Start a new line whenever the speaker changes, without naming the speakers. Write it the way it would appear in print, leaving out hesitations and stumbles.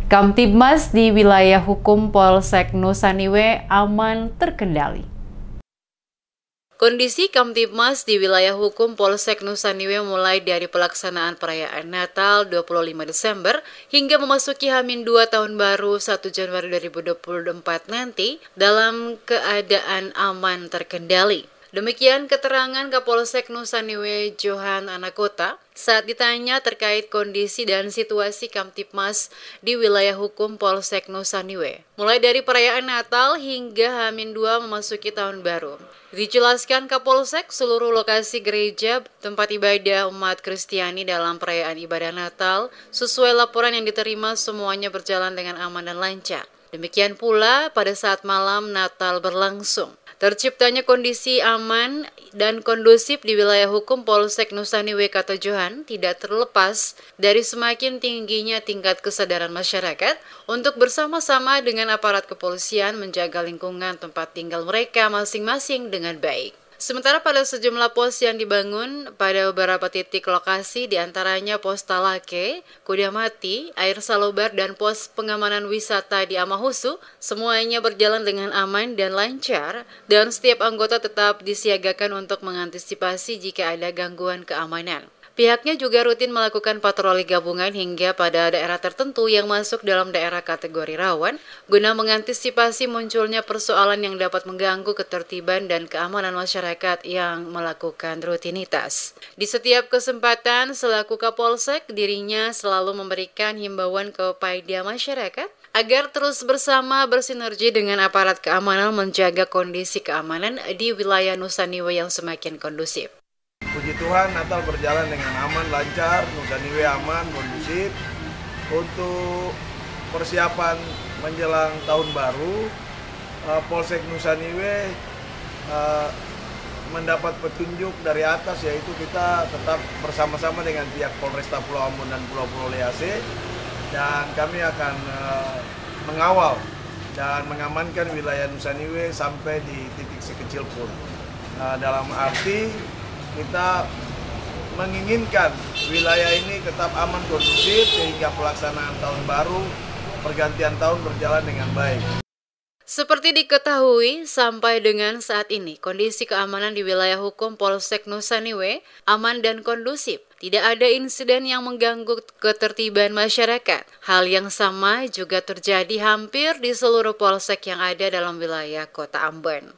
Kamtibmas di wilayah hukum Polsek Nusa Niwe aman terkendali. Kondisi Kamtibmas di wilayah hukum Polsek Nusa Niwe mulai dari pelaksanaan perayaan Natal 25 Desember hingga memasuki H-2 Tahun Baru 1 Januari 2024 nanti dalam keadaan aman terkendali. Demikian keterangan Kapolsek Nusa Niwe Johan Anakota saat ditanya terkait kondisi dan situasi Kamtibmas di wilayah hukum Polsek Nusa Niwe. Mulai dari perayaan Natal hingga H-2 memasuki Tahun Baru. Dijelaskan Kapolsek, seluruh lokasi gereja, tempat ibadah umat Kristiani dalam perayaan ibadah Natal, sesuai laporan yang diterima semuanya berjalan dengan aman dan lancar. Demikian pula pada saat malam Natal berlangsung. Terciptanya kondisi aman dan kondusif di wilayah hukum Polsek Nusa Niwe, kata Johan, tidak terlepas dari semakin tingginya tingkat kesadaran masyarakat untuk bersama-sama dengan aparat kepolisian menjaga lingkungan tempat tinggal mereka masing-masing dengan baik. Sementara pada sejumlah pos yang dibangun pada beberapa titik lokasi diantaranya pos Talake, Kudamati, Air Salobar, dan pos pengamanan wisata di Amahusu, semuanya berjalan dengan aman dan lancar dan setiap anggota tetap disiagakan untuk mengantisipasi jika ada gangguan keamanan. Pihaknya juga rutin melakukan patroli gabungan hingga pada daerah tertentu yang masuk dalam daerah kategori rawan guna mengantisipasi munculnya persoalan yang dapat mengganggu ketertiban dan keamanan masyarakat yang melakukan rutinitas. Di setiap kesempatan selaku Kapolsek, dirinya selalu memberikan himbauan kepada masyarakat agar terus bersama bersinergi dengan aparat keamanan menjaga kondisi keamanan di wilayah Nusa Niwe yang semakin kondusif.
Puji Tuhan, Natal berjalan dengan aman, lancar, Nusa Niwe aman, kondusif. Untuk persiapan menjelang Tahun Baru, Polsek Nusa Niwe mendapat petunjuk dari atas, yaitu kita tetap bersama-sama dengan pihak Polresta Pulau Ambon dan Pulau Lease, dan kami akan mengawal dan mengamankan wilayah Nusa Niwe sampai di titik sekecil pun. Dalam arti kita menginginkan wilayah ini tetap aman, kondusif, sehingga pelaksanaan tahun baru, pergantian tahun berjalan dengan baik.
Seperti diketahui, sampai dengan saat ini, kondisi keamanan di wilayah hukum Polsek Nusa Niwe aman dan kondusif. Tidak ada insiden yang mengganggu ketertiban masyarakat. Hal yang sama juga terjadi hampir di seluruh polsek yang ada dalam wilayah Kota Ambon.